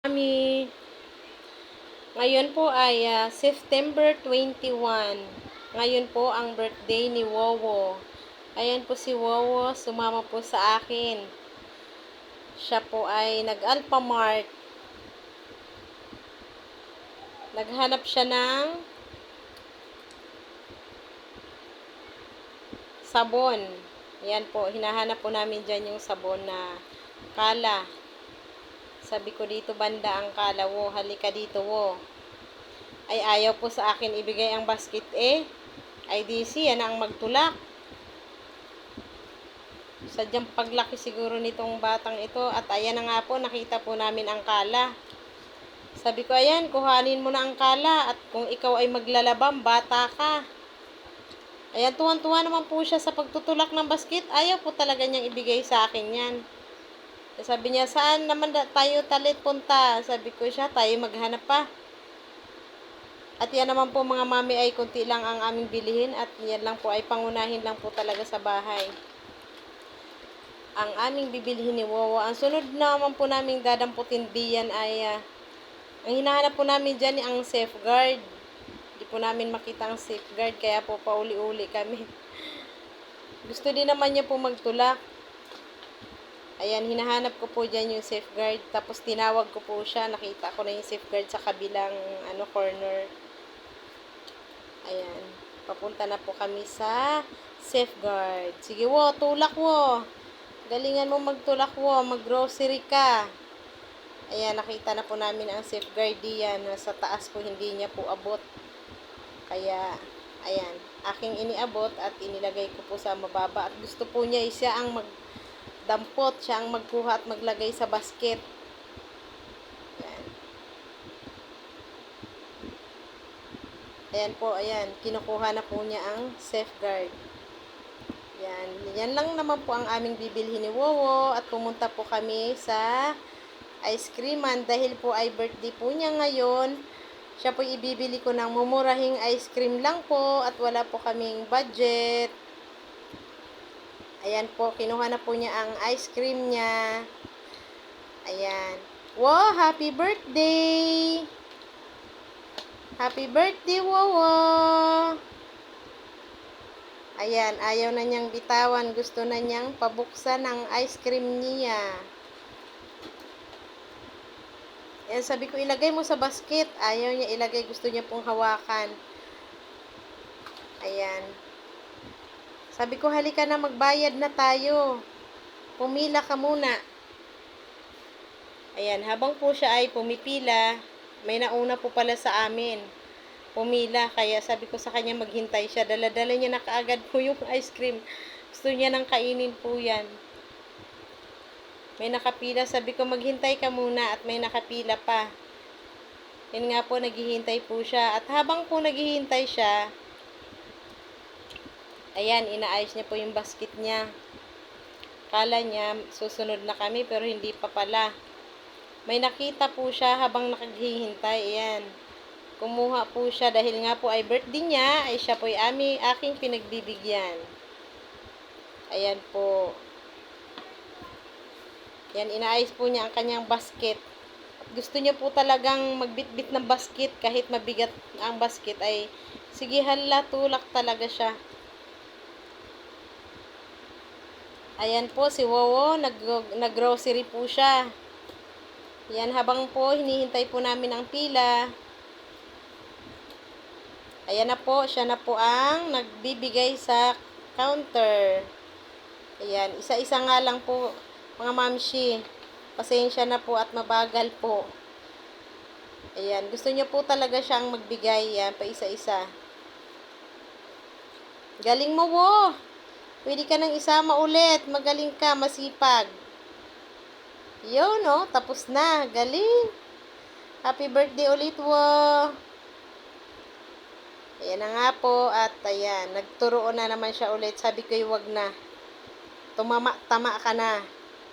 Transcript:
Mami, ngayon po ay September 21. Ngayon po ang birthday ni Wowo. Ayan po si Wowo, sumama po sa akin. Siya po ay nag-Alphamart. Naghanap siya ng sabon. Ayan po, hinahanap po namin dyan yung sabon na kala. Sabi ko dito banda ang kala, wo, halika dito, wo. Ay ayaw po sa akin ibigay ang basket Ay di siya na ang magtulak. Sadyang paglaki siguro nitong batang ito. At ayan na nga po, nakita po namin ang kala. Sabi ko, ayan, kuhanin mo na ang kala. At kung ikaw ay maglalabang, bata ka. Ayan, tuwan-tuwa naman po siya sa pagtutulak ng basket. Ayaw po talaga niyang ibigay sa akin yan. Sabi niya, saan naman tayo talit punta? Sabi ko siya, tayo maghanap pa. At yan naman po mga mami ay kunti lang ang aming bilihin. At yan lang po ay pangunahin lang po talaga sa bahay. Ang aming bibilhin ni Wowo. Ang sunod naman po namin dadamputin diyan ay ang hinahanap po namin dyan ang safeguard. Hindi po namin makita ang safeguard kaya po pauli-uli kami. Gusto din naman niya po magtulak. Ayan, hinahanap ko po dyan yung safeguard. Tapos tinawag ko po siya. Nakita ko na yung safeguard sa kabilang corner. Ayan, papunta na po kami sa safeguard. Sige wo, tulak wo. Galingan mo magtulak wo, mag-grocery ka. Ayan, nakita na po namin ang safeguard diyan. Sa taas po, hindi niya po abot. Kaya, ayan, aking iniabot at inilagay ko po sa mababa. At gusto po niya, siya ang magdampot, siya ang magkuha at maglagay sa basket. Ayan. Ayan po, ayan, kinukuha na po niya ang safeguard. Yan lang naman po ang aming bibilhin ni Wowo at pumunta po kami sa ice creaman dahil po ay birthday po niya ngayon. Siya po ibibili ko ng mumurahing ice cream lang po at wala po kaming budget. Ayan po, kinuha na po niya ang ice cream niya. Ayan. Wow, happy birthday! Happy birthday, Wowo! Ayan, ayaw na niyang bitawan. Gusto na niyang pabuksan ang ice cream niya. Ayan, sabi ko, ilagay mo sa basket. Ayaw niya ilagay. Gusto niya pong hawakan. Ayan. Sabi ko, halika na, magbayad na tayo. Pumila ka muna. Ayan, habang po siya ay pumipila, may nauna po pala sa amin. Pumila, kaya sabi ko sa kanya maghintay siya. Dala-dala niya na kaagad po yung ice cream. Gusto niya nang kainin po yan. May nakapila, sabi ko maghintay ka muna at may nakapila pa. Yan nga po, naghihintay po siya. At habang po naghihintay siya, ayan, inaayos niya po yung basket niya. Kala niya susunod na kami pero hindi pa pala. May nakita po siya habang nakaghihintay. Ayan. Kumuha po siya dahil nga po ay birthday niya, ay siya po ay aking pinagbibigyan. Ayan po. Yan, inaayos po niya ang kanyang basket. Gusto niya po talagang magbitbit ng basket kahit mabigat ang basket ay sige hala, tulak talaga siya. Ayan po si Wowo, nag-grocery po siya. Yan, habang po hinihintay po namin ang pila. Ayan na po, siya na po ang nagbibigay sa counter. Ayan, isa-isa nga lang po, mga mamshi. Pasensya na po at mabagal po. Ayan, gusto niya po talaga siyang magbigay. Yan, pa isa-isa. Galing mo, wo. Pwede ka nang isama ulit. Magaling ka, masipag. Yun, no? Tapos na. Galing. Happy birthday ulit, wo. Ayan na nga po, at ayan, nagturoon na naman siya ulit. Sabi ko, wag na. Tama ka na.